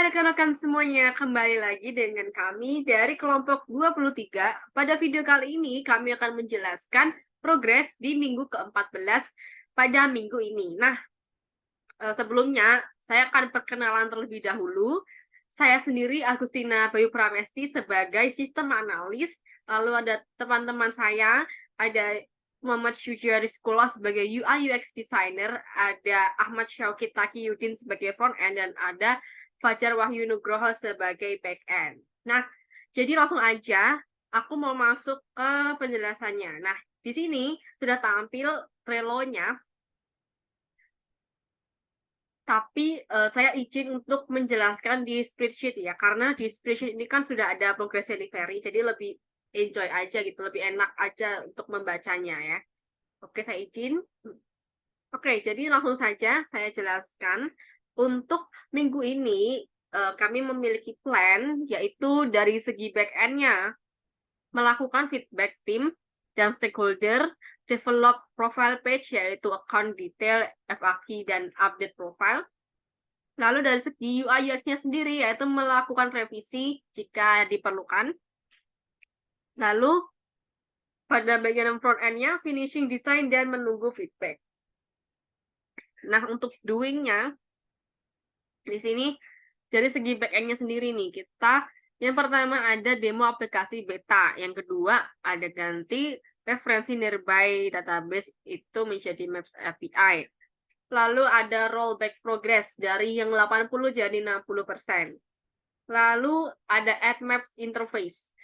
rekan-rekan semuanya, kembali lagi dengan kami dari kelompok 23. Pada video kali ini, kami akan menjelaskan progres di minggu ke-14 pada minggu ini. Nah, sebelumnya, saya akan perkenalan terlebih dahulu. Saya sendiri Agustina Bayu Pramesti sebagai sistem analis, lalu ada teman-teman saya, ada Muhammad Syuja Rizkullah sebagai UI UX designer, ada Ahmad Syauqi Taqiyuddin sebagai front end, dan ada Fajar Wahyu Nugroho sebagai back end. Nah, jadi langsung aja aku mau masuk ke penjelasannya. Nah, di sini sudah tampil Trello-nya, tapi saya izin untuk menjelaskan di spreadsheet ya, karena di spreadsheet ini kan sudah ada progress delivery, jadi lebih enjoy aja gitu, lebih enak aja untuk membacanya ya. Oke, saya izin. Oke, jadi langsung saja saya jelaskan. Untuk minggu ini, kami memiliki plan, yaitu dari segi back end-nya, melakukan feedback tim dan stakeholder, develop profile page, yaitu account detail, FAQ, dan update profile. Lalu dari segi UI UX-nya sendiri, yaitu melakukan revisi jika diperlukan. Lalu pada bagian front end-nya, finishing design dan menunggu feedback. Nah, untuk doing-nya, di sini dari segi back end-nya sendiri nih, yang pertama ada demo aplikasi beta, yang kedua ada ganti referensi nearby database itu menjadi Maps API. Lalu ada rollback progress dari yang 80 jadi 60%. Lalu ada add maps interface.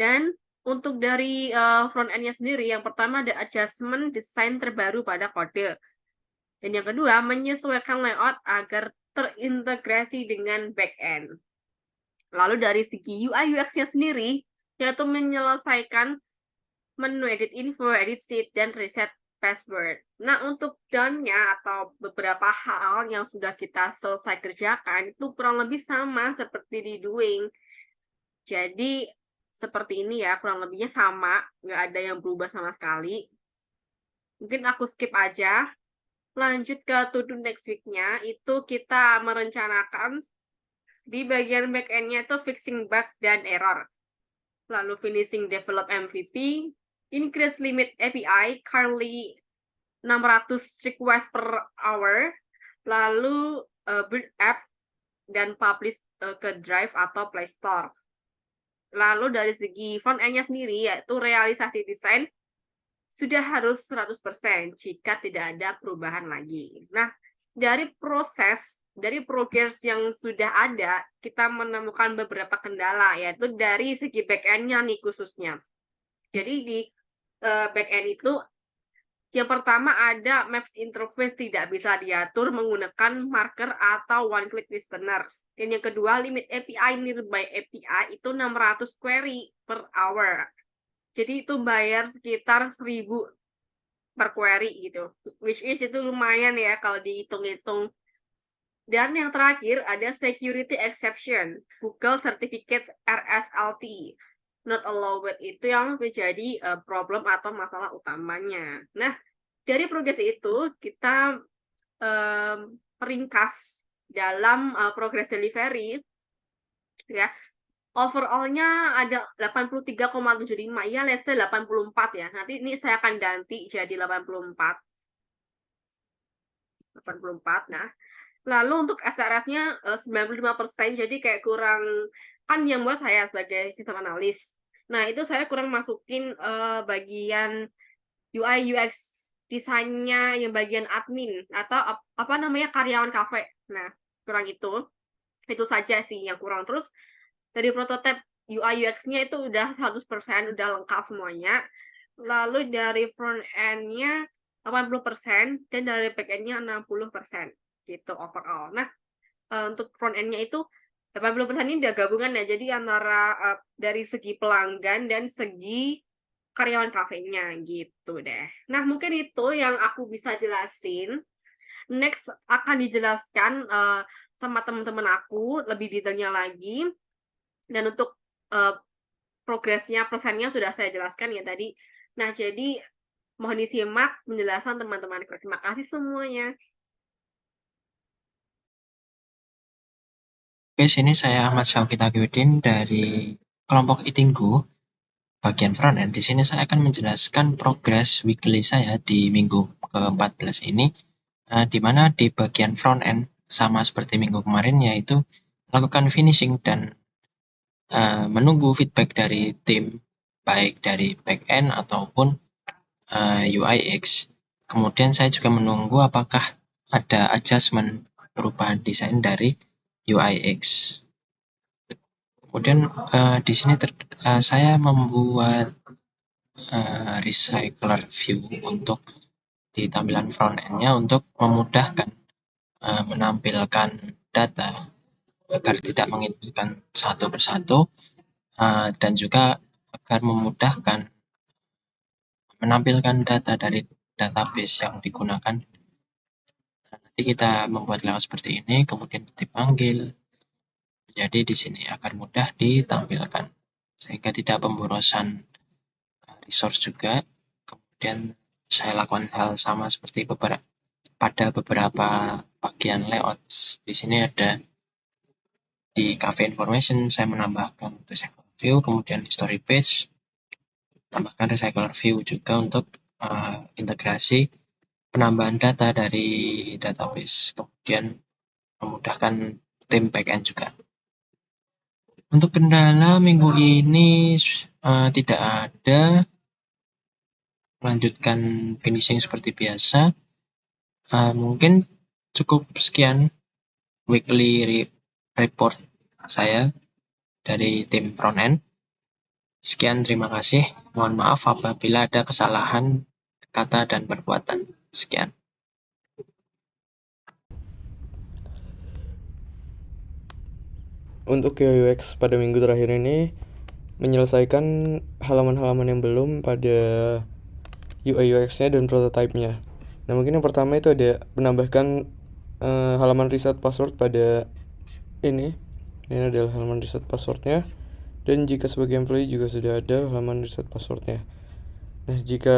Dan untuk dari front end-nya sendiri, yang pertama ada adjustment desain terbaru pada kode. Dan yang kedua, menyesuaikan layout agar terintegrasi dengan back-end. Lalu dari segi UI UX-nya sendiri, yaitu menyelesaikan menu edit info, edit sheet, dan reset password. Nah, untuk done-nya atau beberapa hal yang sudah kita selesai kerjakan, itu kurang lebih sama seperti di doing. Jadi, seperti ini ya, kurang lebihnya sama, nggak ada yang berubah sama sekali. Mungkin aku skip aja. Lanjut ke to do next week-nya, itu kita merencanakan di bagian back end-nya itu fixing bug dan error. Lalu finishing develop MVP, increase limit API, currently 600 request per hour, lalu build app dan publish ke Drive atau Play Store. Lalu dari segi front end-nya sendiri, yaitu realisasi desain, sudah harus 100% jika tidak ada perubahan lagi. Nah, dari progres yang sudah ada, kita menemukan beberapa kendala, yaitu dari segi back end-nya nih khususnya. Jadi di back end itu, yang pertama ada Maps interface tidak bisa diatur menggunakan marker atau one-click listener. Dan yang kedua, limit API nearby API itu 600 query per hour. Jadi itu bayar sekitar 1.000 per query gitu, which is itu lumayan ya kalau dihitung-hitung. Dan yang terakhir ada security exception, Google Certificates RSLT, not allowed, itu yang menjadi problem atau masalah utamanya. Nah, dari progres itu kita peringkas dalam progress delivery ya. Overall-nya ada 83,75, ya let's say 84 ya. Nanti ini saya akan ganti jadi 84. Nah, lalu untuk SRS-nya 95%, jadi kayak kurang, kan yang buat saya sebagai sistem analis. Nah, itu saya kurang masukin bagian UI UX desainnya yang bagian admin atau apa namanya karyawan kafe. Nah, kurang itu. Itu saja sih yang kurang. Terus dari prototipe UI UX-nya itu udah 100%, udah lengkap semuanya. Lalu dari front end-nya 80% dan dari back end-nya 60% gitu overall. Nah, untuk front end-nya itu 80% ini udah gabungan ya, jadi antara dari segi pelanggan dan segi karyawan kafenya gitu deh. Nah, mungkin itu yang aku bisa jelasin. Next akan dijelaskan sama teman-teman aku lebih detailnya lagi. Dan untuk progresnya, persennya sudah saya jelaskan ya tadi. Nah, jadi mohon disimak penjelasan teman-temanku. Terima kasih semuanya. Oke, sini saya Ahmad Syauqi Taqiyuddin dari kelompok Itinggu, bagian front end. Di sini saya akan menjelaskan progres weekly saya di minggu ke-14 ini, di mana di bagian front end sama seperti minggu kemarin, yaitu melakukan finishing dan menunggu feedback dari tim, baik dari back end ataupun UI/UX. Kemudian saya juga menunggu apakah ada adjustment perubahan desain dari UI/UX. Kemudian di sini saya membuat recycler view untuk di tampilan front end-nya untuk memudahkan menampilkan data agar tidak menginputkan satu persatu, dan juga agar memudahkan menampilkan data dari database yang digunakan. Nanti kita membuat layout seperti ini, kemudian dipanggil. Jadi di sini agar mudah ditampilkan, sehingga tidak pemborosan resource juga. Kemudian saya lakukan hal sama seperti pada beberapa bagian layout. Di sini ada di cafe information saya menambahkan recycle view, kemudian history page, tambahkan recycler view juga untuk integrasi penambahan data dari database, kemudian memudahkan tim backend juga. Untuk kendala minggu ini tidak ada, melanjutkan finishing seperti biasa. Mungkin cukup sekian weekly report saya dari tim front end. Sekian, terima kasih. Mohon maaf apabila ada kesalahan kata dan perbuatan. Sekian. Untuk UX pada minggu terakhir ini menyelesaikan halaman-halaman yang belum pada UI UX-nya dan prototype-nya. Nah, mungkin yang pertama itu ada menambahkan halaman reset password pada ini. Ini adalah halaman reset passwordnya. Dan jika sebagai employee juga sudah ada halaman reset passwordnya. Nah, jika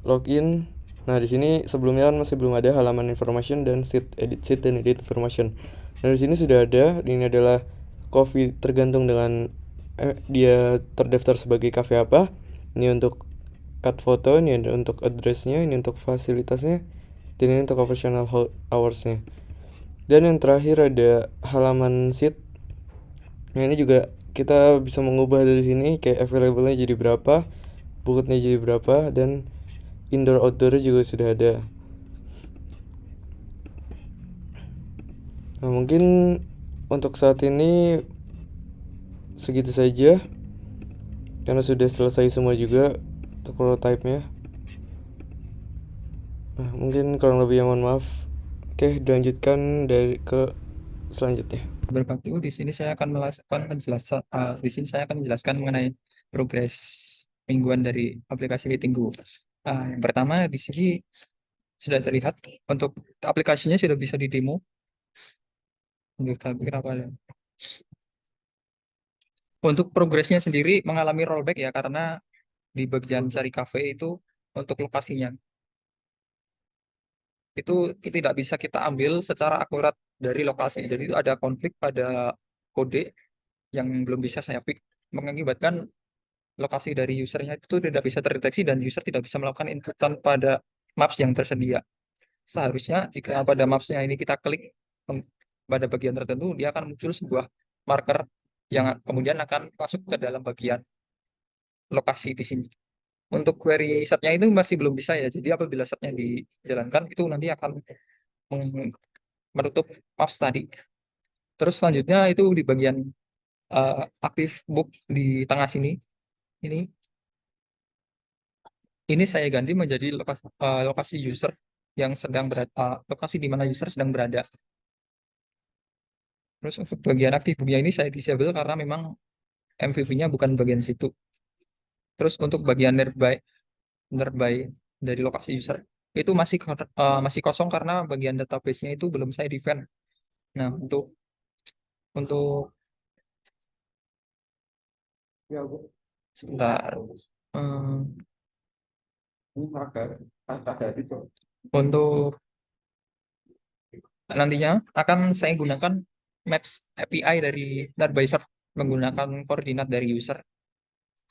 login, nah di sini sebelumnya kan masih belum ada halaman information dan sheet dan edit information. Nah, di sini sudah ada. Ini adalah coffee tergantung dengan dia terdaftar sebagai cafe apa. Ini untuk add foto, ini untuk addressnya, ini untuk fasilitasnya, dan ini untuk operational hoursnya. Dan yang terakhir ada halaman sheet. Nah, ini juga kita bisa mengubah dari sini kayak available-nya jadi berapa, booked-nya jadi berapa, dan indoor outdoor juga sudah ada. Nah, mungkin untuk saat ini segitu saja karena sudah selesai semua juga untuk prototype-nya. Nah, mungkin kurang lebih mohon maaf. Oke, dilanjutkan dari ke selanjutnya. Berkatu. Di sini saya akan melakukan penjelasan. Di sini saya akan menjelaskan mengenai progres mingguan dari aplikasi Meetinggu. Yang pertama di sini sudah terlihat untuk aplikasinya sudah bisa di demo. Untuk progresnya sendiri mengalami rollback ya karena di bagian cari cafe itu untuk lokasinya itu tidak bisa kita ambil secara akurat dari lokasi. Jadi itu ada konflik pada kode yang belum bisa saya fix, mengakibatkan lokasi dari usernya itu tidak bisa terdeteksi dan user tidak bisa melakukan inputan pada maps yang tersedia. Seharusnya jika pada mapsnya ini kita klik pada bagian tertentu, dia akan muncul sebuah marker yang kemudian akan masuk ke dalam bagian lokasi di sini. Untuk query setnya itu masih belum bisa ya. Jadi apabila setnya dijalankan itu nanti akan menutup maps tadi. Terus selanjutnya itu di bagian aktif book di tengah sini. Ini saya ganti menjadi lokasi user yang sedang berada, lokasi di mana user sedang berada. Terus untuk bagian aktif booknya ini saya disable karena memang MVV-nya bukan bagian situ. Terus untuk bagian nearby dari lokasi user itu masih kosong karena bagian database-nya itu belum saya define. Nah, untuk sebentar. Untuk nantinya akan saya gunakan Maps API dari Advisor menggunakan koordinat dari user.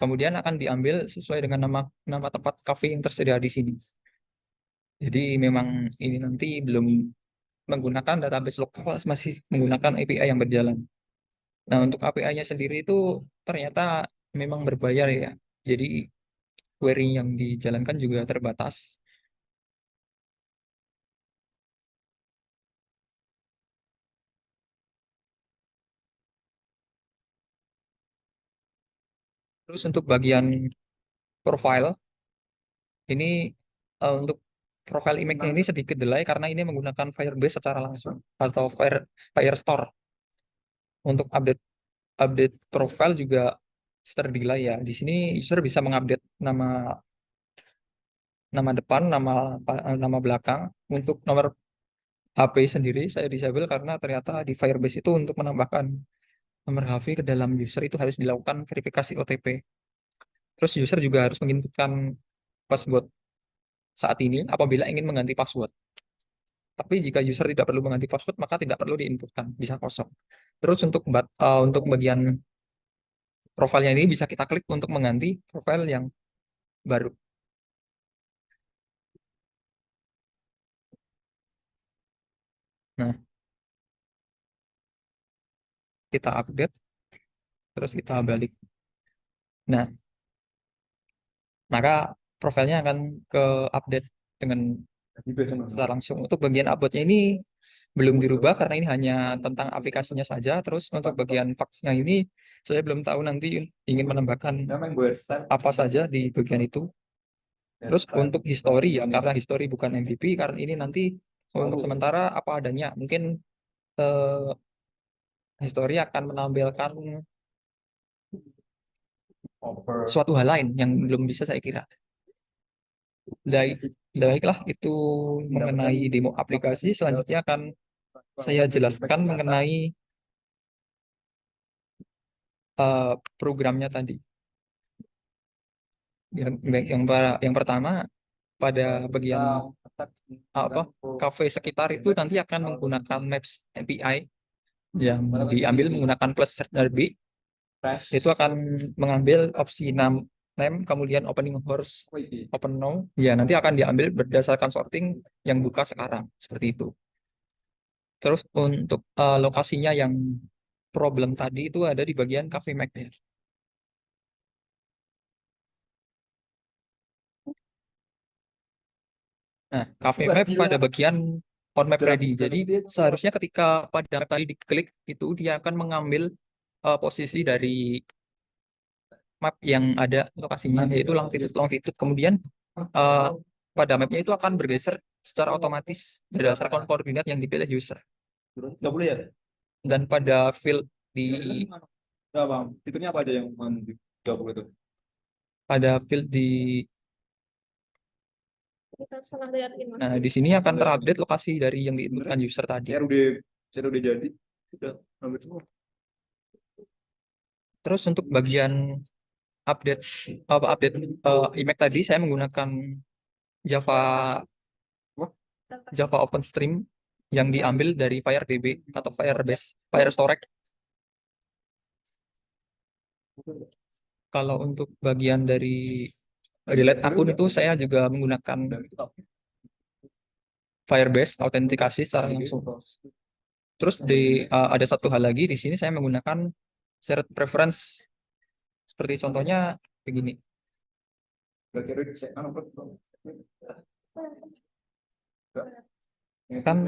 Kemudian akan diambil sesuai dengan nama tempat cafe yang tersedia di sini. Jadi memang ini nanti belum menggunakan database lokal, masih menggunakan API yang berjalan. Nah, untuk API-nya sendiri itu ternyata memang berbayar ya. Jadi query yang dijalankan juga terbatas. Terus untuk bagian profile, ini untuk profile image ini sedikit delay karena ini menggunakan Firebase secara langsung atau Firestore. Untuk update update profile juga terdelay ya. Di sini user bisa mengupdate nama depan, nama belakang. Untuk nomor HP sendiri saya disable karena ternyata di Firebase itu untuk menambahkan nomor HP ke dalam user itu harus dilakukan verifikasi OTP. Terus user juga harus menginputkan password saat ini apabila ingin mengganti password. Tapi jika user tidak perlu mengganti password, maka tidak perlu diinputkan, bisa kosong. Terus untuk bagian profilnya ini bisa kita klik untuk mengganti profil yang baru. Nah, kita update, terus kita balik. Nah, maka profilnya akan ke update dengan secara langsung. Untuk bagian uploadnya ini belum dirubah karena ini hanya tentang aplikasinya saja. Terus untuk bagian faxnya ini saya belum tahu nanti ingin menambahkan apa saja di bagian itu. Terus untuk history ya, karena history bukan MVP, karena ini nanti untuk sementara apa adanya. Mungkin eh, history akan menampilkan suatu hal lain yang belum bisa saya kira. Baiklah, itu mengenai demo aplikasi. Selanjutnya akan saya jelaskan mengenai programnya tadi. Yang pertama, pada bagian apa cafe sekitar itu nanti akan menggunakan Maps API yang diambil menggunakan plus RB. Itu akan mengambil opsi name, kemudian opening hours, open now. Ya, nanti akan diambil berdasarkan sorting yang buka sekarang, seperti itu. Terus untuk lokasinya yang problem tadi itu ada di bagian Cafe Mac ya. Nah, Cafe Map pada bagian on map ready. Jadi seharusnya ketika pada map tadi diklik itu dia akan mengambil posisi dari map yang ada lokasinya yaitu longitude. Kemudian eh, pada mapnya itu akan bergeser secara otomatis berdasarkan koordinat yang dipilih user. Nggak boleh ya? Dan pada field di Nggak bang, fiturnya apa aja yang nggak boleh tuh? pada field di nah di sini akan terupdate lokasi dari yang diinputkan user tadi. CRUD jadi udah hampir semua. Terus untuk bagian update image tadi saya menggunakan Java OpenStream yang diambil dari FireDB atau Firebase Firestore. Kalau untuk bagian dari delete akun itu saya juga menggunakan Firebase autentikasi secara langsung. Terus ada satu hal lagi di sini saya menggunakan shared preference seperti contohnya begini. Kan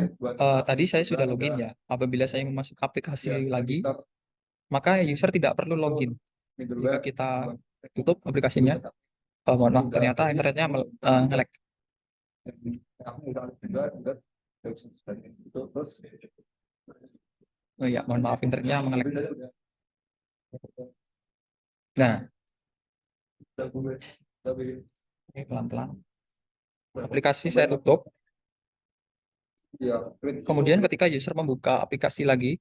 tadi saya sudah login ya. Apabila saya masuk aplikasi lagi, maka user tidak perlu login. Jika kita tutup aplikasinya, mohon maaf, ternyata internetnya nge-lag. Oh iya, mohon maaf, internetnya nge-lag. Nah, ini pelan-pelan. Aplikasi saya tutup. Kemudian ketika user membuka aplikasi lagi,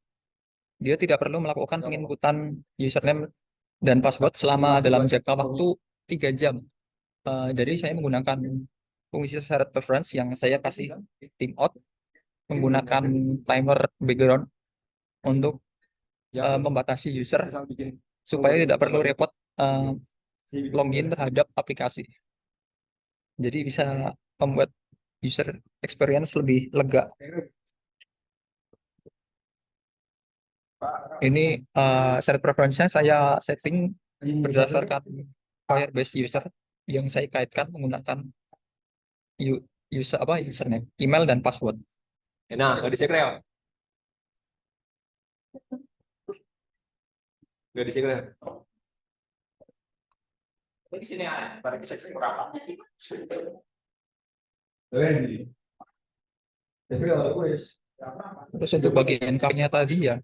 dia tidak perlu melakukan penginputan username dan password selama dalam jangka waktu 3 jam. Jadi saya menggunakan fungsi shared preference yang saya kasih timeout menggunakan timer background. untuk Ya, membatasi user misal bikin supaya tidak perlu repot login terhadap aplikasi. Jadi bisa membuat user experience lebih lega. Ini set preference-nya saya setting berdasarkan Firebase user yang saya kaitkan menggunakan username, email dan password. Nah, nggak di-share ya? Nggak di-share ya? Di sini ya, pada seksi berapa? Terus untuk bagian cover-nya tadi ya,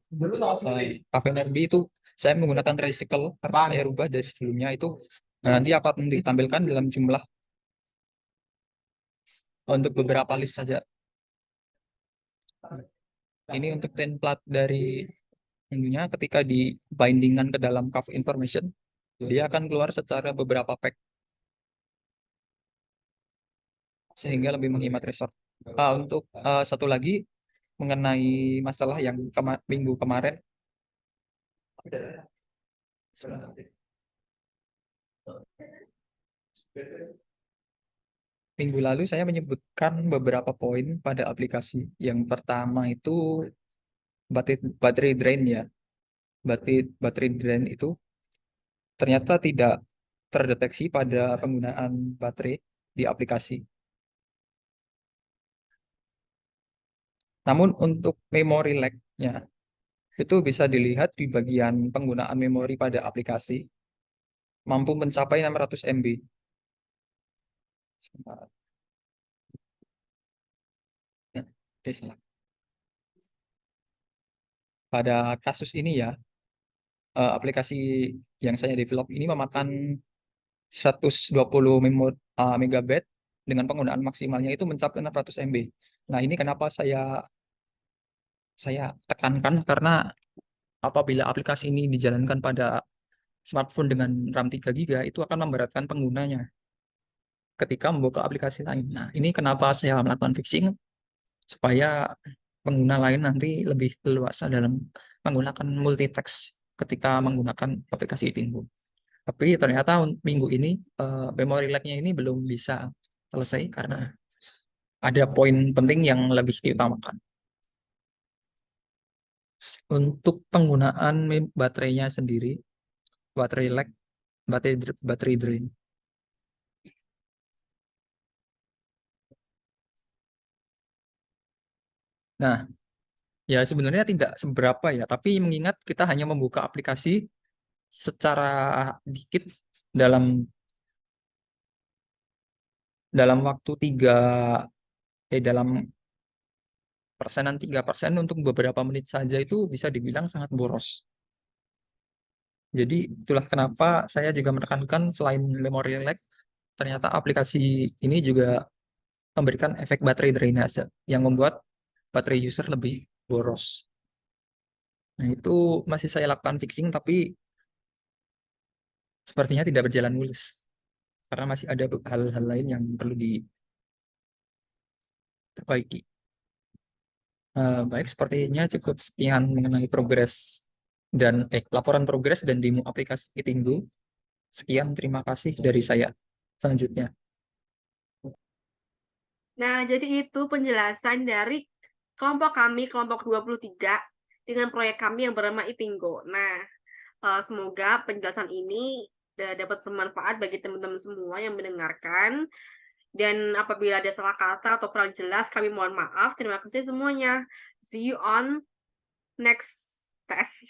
cover NRB itu saya menggunakan recycle karena saya rubah dari sebelumnya itu nanti akan ditampilkan dalam jumlah untuk beberapa list saja. Ini untuk template dari ininya ketika di bindingan ke dalam cover information, dia akan keluar secara beberapa pack sehingga lebih menghemat resource. Untuk satu lagi mengenai masalah yang minggu kemarin. Sebentar. Minggu lalu saya menyebutkan beberapa poin pada aplikasi. Yang pertama itu baterai drain ya. Baterai drain itu ternyata tidak terdeteksi pada penggunaan baterai di aplikasi. Namun untuk memory lag-nya itu bisa dilihat di bagian penggunaan memori pada aplikasi mampu mencapai 600 MB. Sebentar. Ya, oke, salah. Pada kasus ini ya, aplikasi yang saya develop ini memakan 120 megabyte dengan penggunaan maksimalnya itu mencapai 600 MB. Nah, ini kenapa saya tekankan karena apabila aplikasi ini dijalankan pada smartphone dengan RAM 3 GB itu akan memberatkan penggunanya ketika membuka aplikasi lain. Nah, ini kenapa saya melakukan fixing supaya pengguna lain nanti lebih leluasa dalam menggunakan multitext ketika menggunakan aplikasi Tinggu. Tapi ternyata minggu ini memory lag-nya ini belum bisa selesai karena ada poin penting yang lebih diutamakan. Untuk penggunaan baterainya sendiri, baterai lag, baterai drain. Nah, ya sebenarnya tidak seberapa ya, tapi mengingat kita hanya membuka aplikasi secara dikit dalam waktu dalam persenan 3% untuk beberapa menit saja itu bisa dibilang sangat boros. Jadi itulah kenapa saya juga menekankan selain memory lag, ternyata aplikasi ini juga memberikan efek baterai drainase yang membuat baterai user lebih boros. Nah, itu masih saya lakukan fixing tapi sepertinya tidak berjalan mulus karena masih ada hal-hal lain yang perlu diperbaiki. Baik, sepertinya cukup sekian mengenai progres dan laporan progres dan demo aplikasi Tinggu. Sekian, terima kasih dari saya. Selanjutnya. Nah, jadi itu penjelasan dari kelompok kami, kelompok 23, dengan proyek kami yang bernama Itinggo. Nah, semoga penjelasan ini dapat bermanfaat bagi teman-teman semua yang mendengarkan. Dan apabila ada salah kata atau kurang jelas, kami mohon maaf. Terima kasih semuanya. See you on next test.